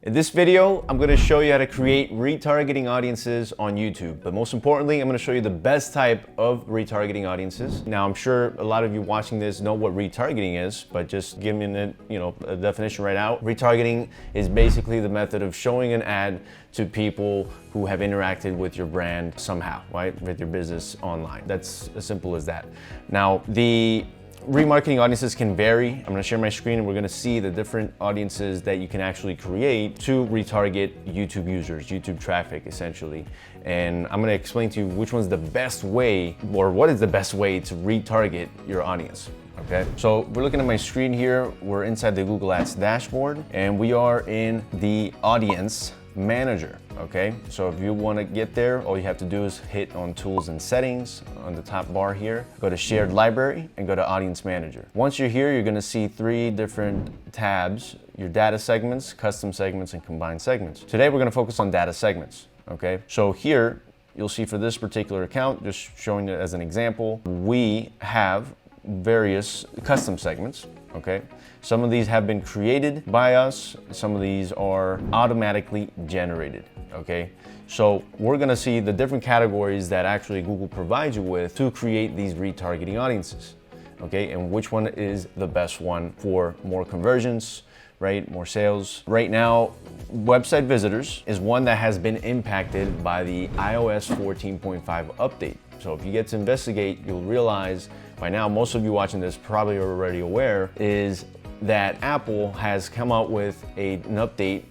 In this video, I'm going to show you how to create retargeting audiences on YouTube. But most importantly, I'm going to show you the best type of retargeting audiences. Now, I'm sure a lot of you watching this know what retargeting is, but just giving it, a definition right now. Retargeting is basically the method of showing an ad to people who have interacted with your brand somehow, right? With your business online. That's as simple as that. Now, the remarketing audiences can vary. I'm gonna share my screen and we're gonna see the different audiences that you can actually create to retarget YouTube users, YouTube traffic essentially. And I'm gonna explain to you which one's the best way, or what is the best way to retarget your audience. Okay, so we're looking at my screen here. We're inside the Google Ads dashboard and we are in the audience manager. Okay, so if you want to get there, all you have to do is hit on tools and settings on the top bar here, go to shared library and go to audience manager. Once you're here, you're going to see three different tabs: your data segments, custom segments, and combined segments. Today we're going to focus on data segments. Okay, so here you'll see for this particular account, just showing it as an example, we have various custom segments. Okay, some of these have been created by us, some of these are automatically generated. Okay, so we're gonna see the different categories that actually Google provides you with to create these retargeting audiences. Okay, and which one is the best one for more conversions, right? More sales. Right now, website visitors is one that has been impacted by the iOS 14.5 update. So if you get to investigate, you'll realize by now, most of you watching this probably are already aware, is that Apple has come out with an update,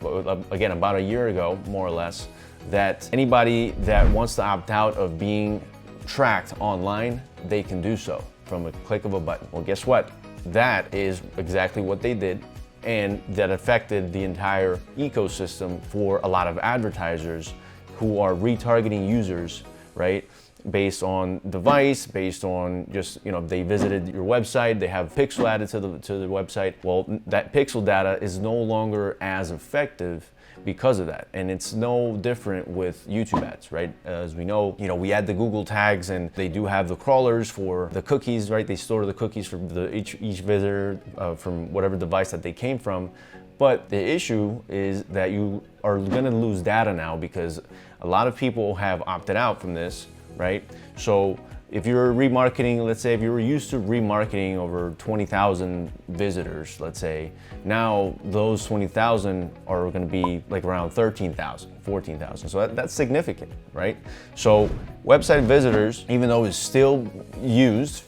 again, about a year ago, more or less, that anybody that wants to opt out of being tracked online, they can do so from a click of a button. Well, guess what? That is exactly what they did, and that affected the entire ecosystem for a lot of advertisers who are retargeting users, right? Based on device, based on just, they visited your website, they have pixel added to the website. Well, that pixel data is no longer as effective because of that. And it's no different with YouTube ads, right? As we know, we add the Google tags and they do have the crawlers for the cookies, right? They store the cookies for each visitor from whatever device that they came from. But the issue is that you are gonna lose data now because a lot of people have opted out from this, right? So if you're remarketing, let's say if you were used to remarketing over 20,000 visitors, let's say, now those 20,000 are gonna be like around 13,000, 14,000. So that's significant, right? So website visitors, even though it's still used,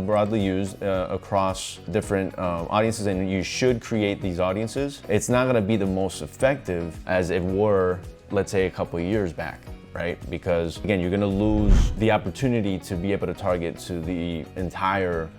broadly used across different audiences, and you should create these audiences, it's not gonna be the most effective as it were, let's say, a couple of years back. Right? Because again, you're gonna lose the opportunity to be able to target to the entire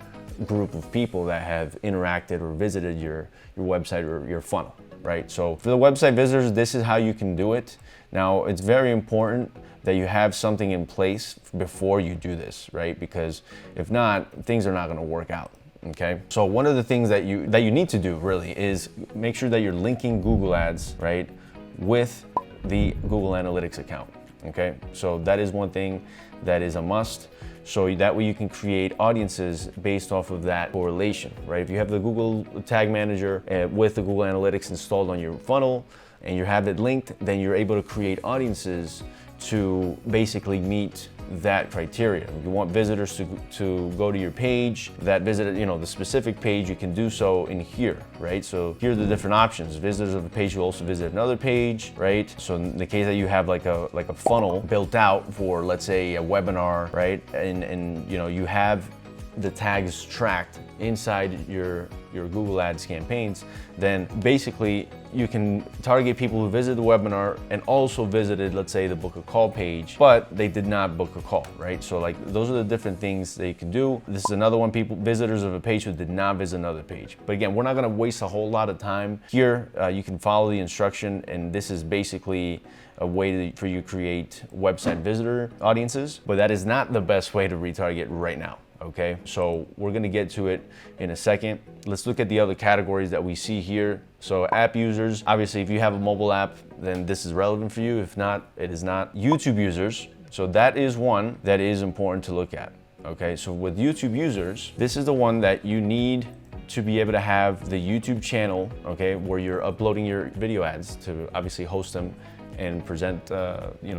group of people that have interacted or visited your website or your funnel, right? So for the website visitors, this is how you can do it. Now, it's very important that you have something in place before you do this, right? Because if not, things are not gonna work out. Okay, so one of the things that you need to do really is make sure that you're linking Google Ads, right, with the Google Analytics account. Okay, so that is one thing that is a must. So that way you can create audiences based off of that correlation, right? If you have the Google Tag Manager with the Google Analytics installed on your funnel and you have it linked, then you're able to create audiences to basically meet that criteria. If you want visitors to go to your page, that visit, the specific page, you can do so in here, right? So here are the different options. Visitors of the page will also visit another page, right? So in the case that you have like a funnel built out for, let's say, a webinar, right? And you have the tags tracked inside your Google Ads campaigns, then basically you can target people who visited the webinar and also visited, let's say, the book a call page, but they did not book a call, right? So like those are the different things they can do. This is another one, visitors of a page who did not visit another page. But again, we're not gonna waste a whole lot of time here. You can follow the instruction, and this is basically a way for you to create website visitor audiences, but that is not the best way to retarget right now. Okay, so we're gonna get to it in a second. Let's look at the other categories that we see here. So app users, obviously if you have a mobile app, then this is relevant for you. If not, it is not. YouTube users, so that is one that is important to look at. Okay, so with YouTube users, this is the one that you need to be able to have the YouTube channel, okay, where you're uploading your video ads to obviously host them and present,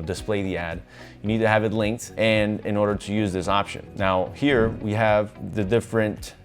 display the ad, you need to have it linked, and in order to use this option. Now here we have the different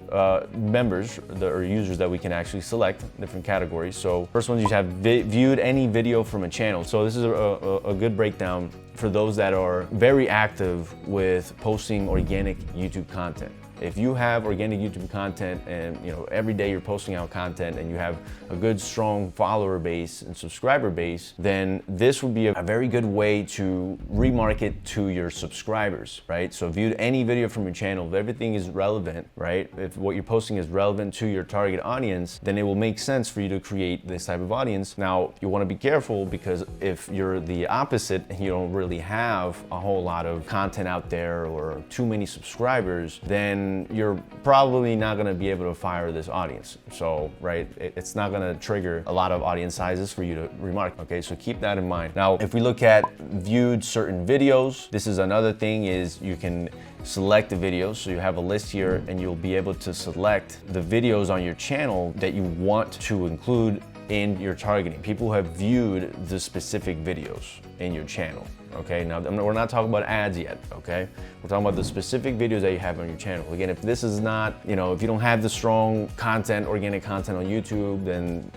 members or users that we can actually select, different categories. So first one, you have viewed any video from a channel. So this is a good breakdown for those that are very active with posting organic YouTube content. If you have organic YouTube content and every day you're posting out content and you have a good strong follower base and subscriber base, then this would be a very good way to remarket to your subscribers, right? So viewed any video from your channel, if everything is relevant, right? If what you're posting is relevant to your target audience, then it will make sense for you to create this type of audience. Now, you want to be careful, because if you're the opposite and you don't really have a whole lot of content out there or too many subscribers, then you're probably not going to be able to fire this audience. So, right, it's not going to trigger a lot of audience sizes for you to remarket. Okay, so keep that in mind. Now, if we look at viewed certain videos, this is another thing, is you can select the videos. So you have a list here and you'll be able to select the videos on your channel that you want to include in your targeting. People have viewed the specific videos in your channel. Okay, now we're not talking about ads yet, okay? We're talking about the specific videos that you have on your channel. Again, if this is not, if you don't have the strong content, organic content on YouTube, then,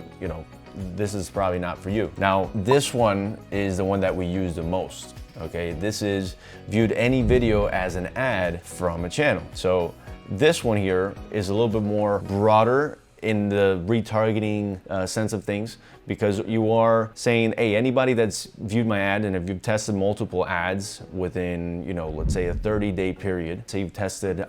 this is probably not for you. Now, this one is the one that we use the most, okay? This is viewed any video as an ad from a channel. So this one here is a little bit more broader in the retargeting sense of things, because you are saying, hey, anybody that's viewed my ad, and if you've tested multiple ads within, let's say a 30-day period, say you've tested,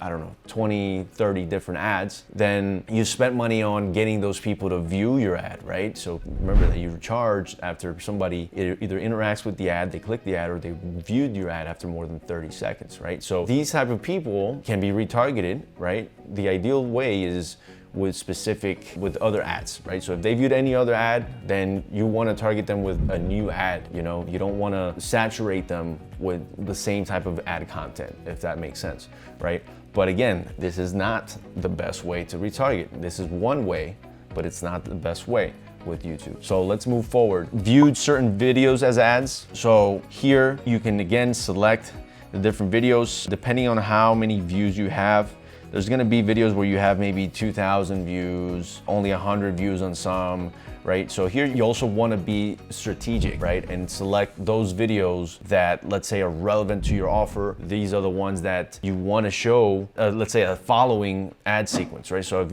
20, 30 different ads, then you spent money on getting those people to view your ad, right? So remember that you're charged after somebody either interacts with the ad, they click the ad, or they viewed your ad after more than 30 seconds, right? So these type of people can be retargeted, right? The ideal way is with other ads, right? So if they viewed any other ad, then you want to target them with a new ad. You don't want to saturate them with the same type of ad content, if that makes sense, right? But again, this is not the best way to retarget. This is one way, but it's not the best way with YouTube. So let's move forward. Viewed certain videos as ads. So here you can again select the different videos depending on how many views you have. There's gonna be videos where you have maybe 2,000 views, only 100 views on some, right? So here you also wanna be strategic, right? And select those videos that, let's say, are relevant to your offer. These are the ones that you wanna show, let's say, a following ad sequence, right? So if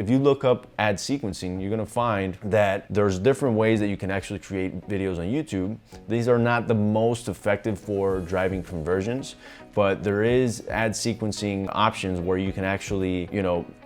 you look up ad sequencing, you're gonna find that there's different ways that you can actually create videos on YouTube. These are not the most effective for driving conversions, but there is ad sequencing options where you can actually,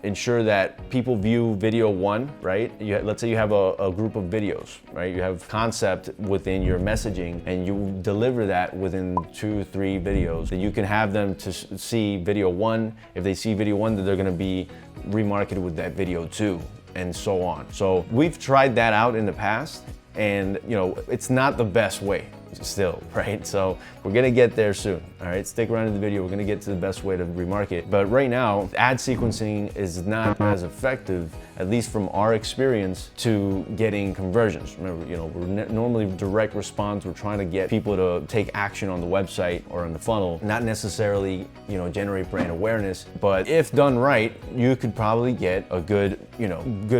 ensure that people view video one, right? Let's say you have a group of videos, right? You have concept within your messaging and you deliver that within 2-3 videos. That you can have them to see video one. If they see video one, then they're gonna be remarketed with that video two, and so on. So we've tried that out in the past, and it's not the best way still, right? So we're gonna get there soon, all right? Stick around in the video, we're gonna get to the best way to remarket. But right now, ad sequencing is not as effective, at least from our experience, to getting conversions. Remember, we're normally direct response. We're trying to get people to take action on the website or on the funnel, not necessarily, generate brand awareness. But if done right, you could probably get a good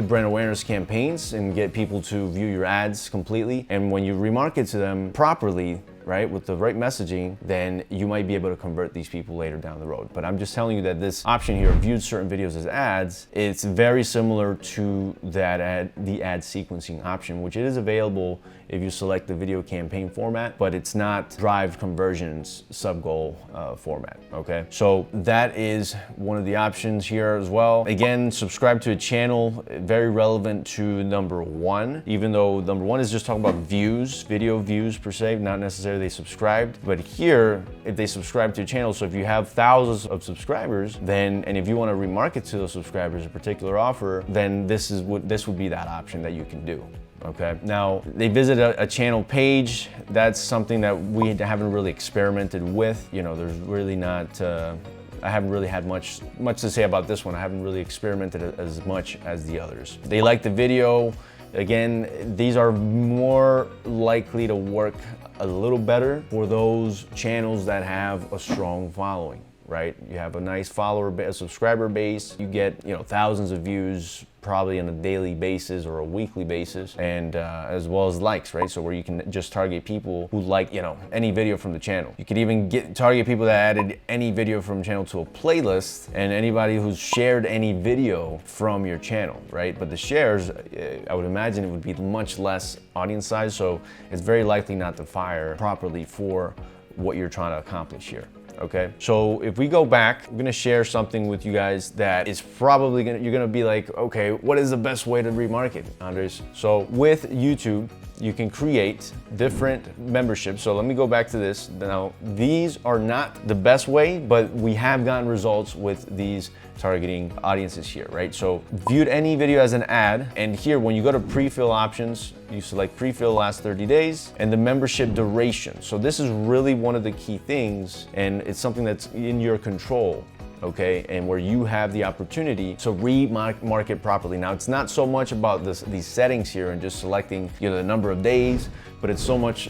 brand awareness campaigns and get people to view your ads completely. And when you remarket to them properly, right, with the right messaging, then you might be able to convert these people later down the road. But I'm just telling you that this option here, viewed certain videos as ads, it's very similar to the ad sequencing option, which it is available if you select the video campaign format, but it's not drive conversions sub-goal format, okay? So that is one of the options here as well. Again, subscribe to a channel, very relevant to number one, even though number one is just talking about views, video views per se, not necessarily they subscribed. But here, if they subscribe to a channel, so if you have thousands of subscribers, then, and if you want to remarket to those subscribers a particular offer, then this would be that option that you can do. Okay, now they visit a channel page. That's something that we haven't really experimented with. There's really not, I haven't really had much to say about this one. I haven't really experimented as much as the others. They like the video. Again, these are more likely to work a little better for those channels that have a strong following, right? You have a nice subscriber base. You get, thousands of views probably on a daily basis or a weekly basis, and as well as likes, right? So where you can just target people who like, any video from the channel. You could even target people that added any video from the channel to a playlist, and anybody who's shared any video from your channel, right? But the shares, I would imagine it would be much less audience size, so it's very likely not to fire properly for what you're trying to accomplish here. Okay, so if we go back, I'm gonna share something with you guys that is probably you're gonna be like, okay, what is the best way to remarket, Andres? So with YouTube, you can create different memberships. So let me go back to this. Now, these are not the best way, but we have gotten results with these targeting audiences here, right? So viewed any video as an ad, and here when you go to pre-fill options, you select pre-fill last 30 days and the membership duration. So this is really one of the key things, and it's something that's in your control. Okay, and where you have the opportunity to remarket properly. Now, it's not so much about these settings here and just selecting the number of days, but it's much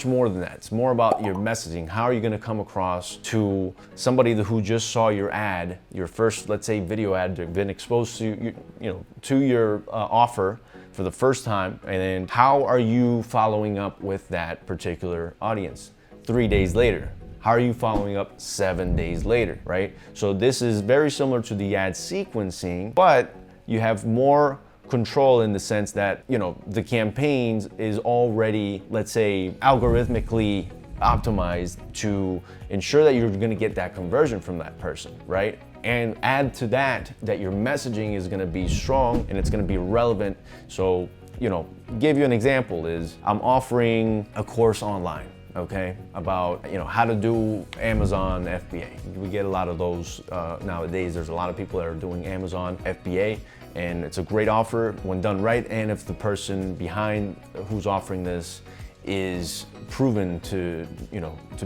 more than that. It's more about your messaging. How are you going to come across to somebody who just saw your ad, your first, let's say, video ad, they've been exposed to to your offer for the first time, and then how are you following up with that particular audience 3 days later? How are you following up 7 days later, right? So this is very similar to the ad sequencing, but you have more control in the sense that, the campaigns is already, let's say, algorithmically optimized to ensure that you're gonna get that conversion from that person, right? And add to that your messaging is gonna be strong and it's gonna be relevant. So, give you an example is I'm offering a course online, okay, about how to do Amazon FBA. We get a lot of those nowadays. There's a lot of people that are doing Amazon FBA, and it's a great offer when done right, and if the person behind who's offering this is proven to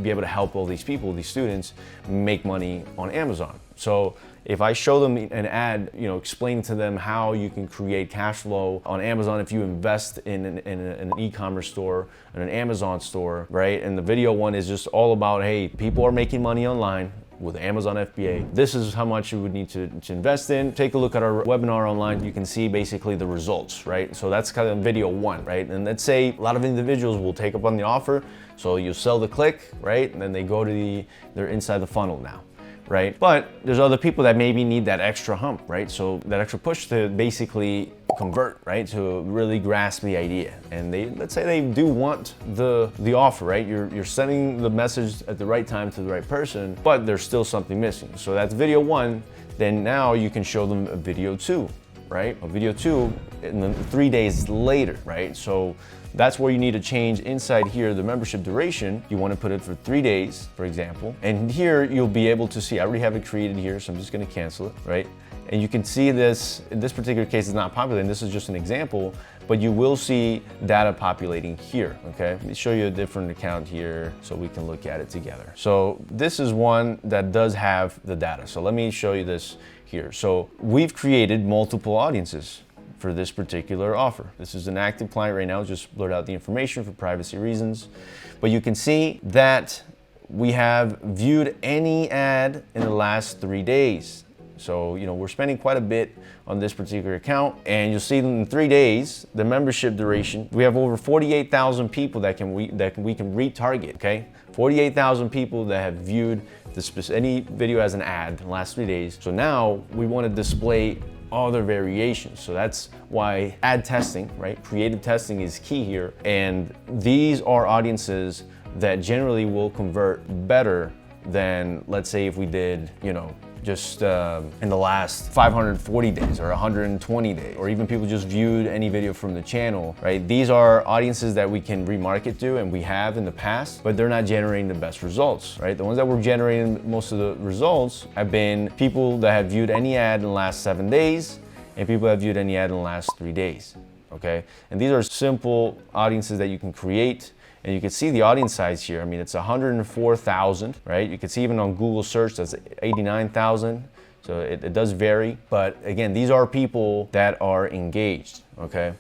be able to help all these people, these students, make money on Amazon. So if I show them an ad, explaining to them how you can create cash flow on Amazon if you invest in an e-commerce store and an Amazon store, right? And the video one is just all about, hey, people are making money online with Amazon FBA. This is how much you would need to invest in. Take a look at our webinar online. You can see basically the results, right? So that's kind of video one, right? And let's say a lot of individuals will take up on the offer. So you sell the click, right? And then they go to they're inside the funnel now, right? But there's other people that maybe need that extra hump, right? So that extra push to basically convert, right? To really grasp the idea. And let's say they do want the offer, right? You're sending the message at the right time to the right person, but there's still something missing. So that's video one. Then now you can show them a video two, right? A video two, and then 3 days later, right? So that's where you need to change inside here, the membership duration. You want to put it for 3 days, for example. And here you'll be able to see, I already have it created here, so I'm just going to cancel it, right? And you can see this, in this particular case, it's not populating. This is just an example, but you will see data populating here, okay? Let me show you a different account here so we can look at it together. So this is one that does have the data. So let me show you this here. So we've created multiple audiences for this particular offer. This is an active client right now, just blurred out the information for privacy reasons. But you can see that we have viewed any ad in the last 3 days. So, we're spending quite a bit on this particular account, and you'll see in 3 days, the membership duration, we have over 48,000 people that we can retarget, okay? 48,000 people that have viewed any video as an ad in the last 3 days. So now we want to display other variations. So that's why ad testing, right? Creative testing is key here. And these are audiences that generally will convert better than, let's say, if we did, just in the last 540 days or 120 days, or even people just viewed any video from the channel, right? These are audiences that we can remarket to, and we have in the past, but they're not generating the best results, right? The ones that were generating most of the results have been people that have viewed any ad in the last 7 days, and people that have viewed any ad in the last 3 days, okay? And these are simple audiences that you can create And you can see the audience size here. I mean, it's 104,000, right? You can see even on Google search, that's 89,000. So it does vary, but again, these are people that are engaged, okay?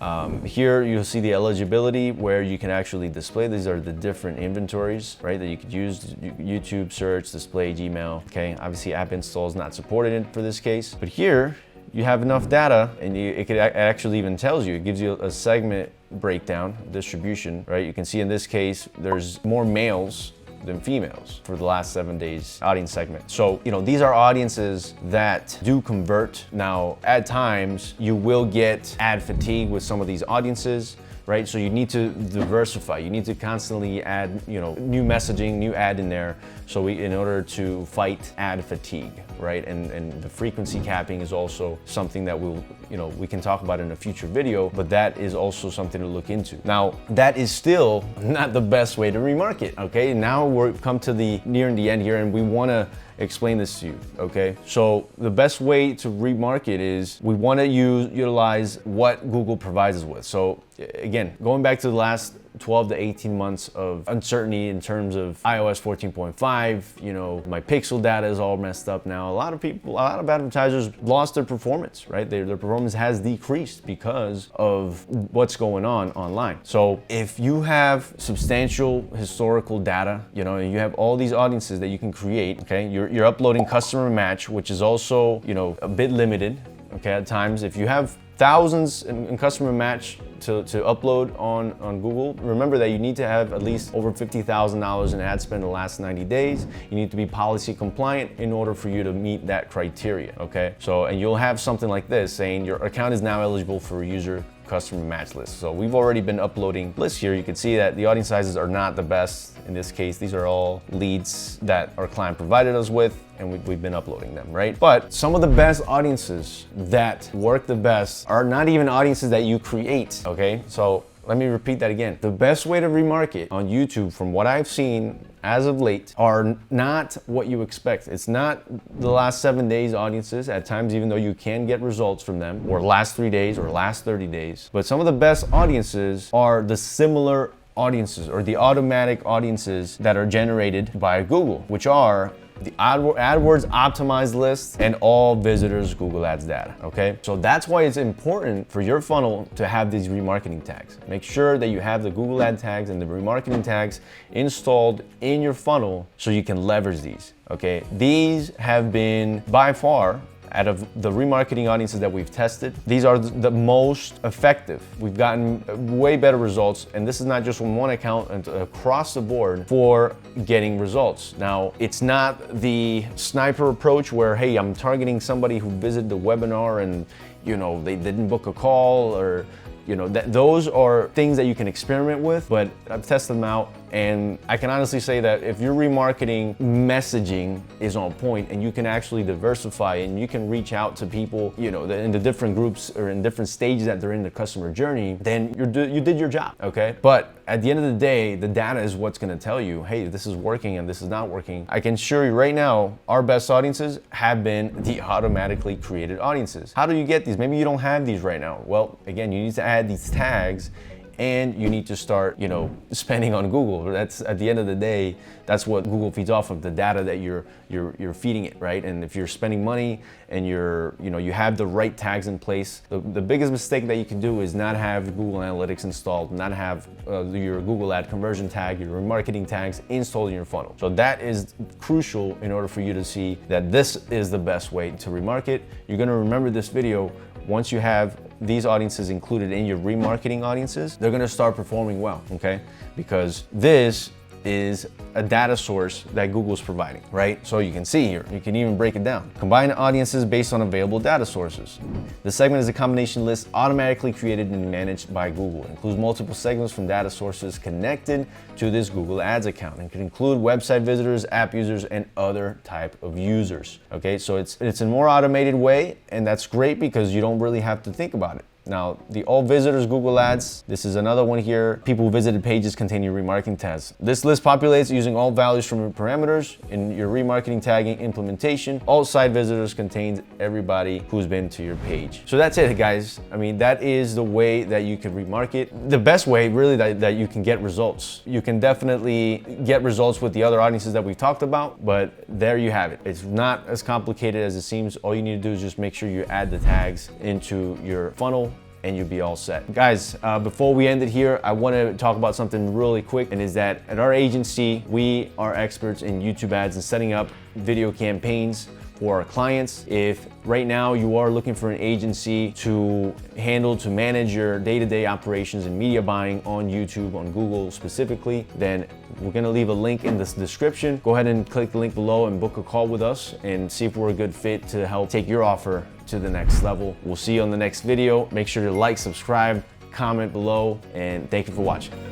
Here you'll see the eligibility where you can actually display. These are the different inventories, right? That you could use: YouTube, search, display, Gmail, okay? Obviously app install is not supported for this case, but here you have enough data, and it actually even tells you, it gives you a segment breakdown, distribution, right? You can see in this case, there's more males than females for the last 7 days audience segment. So, you know, these are audiences that do convert. Now, at times, you will get ad fatigue with some of these audiences, right? So you need to diversify. You need to constantly add, you know, new messaging, new ad in there. So in order to fight ad fatigue, right? And the frequency capping is also something that we can talk about in a future video, but that is also something to look into. Now, that is still not the best way to remarket, okay? Now we've come to near the end here, and we wanna explain this to you, okay? So the best way to remarket is we wanna utilize what Google provides us with. So again, going back to the last 12 to 18 months of uncertainty in terms of iOS 14.5, you know, my pixel data is all messed up now. A lot of advertisers lost their performance, right? Their performance has decreased because of what's going on online. So if you have substantial historical data, you know, and you have all these audiences that you can create, okay? You're uploading customer match, which is also, you know, a bit limited, okay? At times, if you have thousands in customer match to upload on Google, remember that you need to have at least over $50,000 in ad spend in the last 90 days. You need to be policy compliant in order for you to meet that criteria, okay? So, and you'll have something like this saying your account is now eligible for a user customer match list. So we've already been uploading lists here. You can see that the audience sizes are not the best in this case. These are all leads that our client provided us with, and we've been uploading them, right? But some of the best audiences that work the best are not even audiences that you create, okay? So let me repeat that again. The best way to remarket on YouTube, from what I've seen as of late, are not what you expect. It's not the last 7 days audiences at times, even though you can get results from them, or last 3 days or last 30 days. But some of the best audiences are the similar audiences, or the automatic audiences that are generated by Google, which are the AdWords optimized list and all visitors Google Ads data, okay? So that's why it's important for your funnel to have these remarketing tags. Make sure that you have the Google Ad tags and the remarketing tags installed in your funnel so you can leverage these, okay? These have been by far, out of the remarketing audiences that we've tested, these are the most effective. We've gotten way better results, and this is not just from one account, and across the board for getting results. Now, it's not the sniper approach where, hey, I'm targeting somebody who visited the webinar and, you know, they didn't book a call, or, you know, those are things that you can experiment with, but I've tested them out, and I can honestly say that if your remarketing messaging is on point and you can actually diversify and you can reach out to people, you know, in the different groups or in different stages that they're in the customer journey, then you did your job, okay? But at the end of the day, the data is what's gonna tell you, hey, this is working and this is not working. I can assure you right now, our best audiences have been the automatically created audiences. How do you get these? Maybe you don't have these right now. Well, again, you need to add these tags, and you need to start, you know, spending on Google. That's, at the end of the day, that's what Google feeds off of, the data that you're feeding it, right? And if you're spending money and you have the right tags in place, the biggest mistake that you can do is not have Google Analytics installed, not have your Google Ad conversion tag, your remarketing tags installed in your funnel. So that is crucial in order for you to see that this is the best way to remarket. You're gonna remember this video. Once you have these audiences included in your remarketing audiences, they're gonna start performing well, okay? Because this is a data source that Google's providing, right? So you can see here, you can even break it down. Combine audiences based on available data sources. The segment is a combination list automatically created and managed by Google. It includes multiple segments from data sources connected to this Google Ads account, and can include website visitors, app users, and other type of users, okay? So it's a more automated way, and that's great because you don't really have to think about it. Now, the all visitors Google Ads, this is another one here. People who visited pages containing remarketing tags. This list populates using all values from your parameters in your remarketing tagging implementation. All site visitors contains everybody who's been to your page. So that's it, guys. I mean, that is the way that you can remarket. The best way really that you can get results. You can definitely get results with the other audiences that we've talked about, but there you have it. It's not as complicated as it seems. All you need to do is just make sure you add the tags into your funnel and you'll be all set. Guys, before we end it here, I want to talk about something really quick, and is that at our agency, we are experts in YouTube ads and setting up video campaigns for our clients. If right now you are looking for an agency to manage your day-to-day operations and media buying on YouTube, on Google specifically, then we're gonna leave a link in the description. Go ahead and click the link below and book a call with us and see if we're a good fit to help take your offer to the next level. We'll see you on the next video. Make sure to like, subscribe, comment below, and thank you for watching.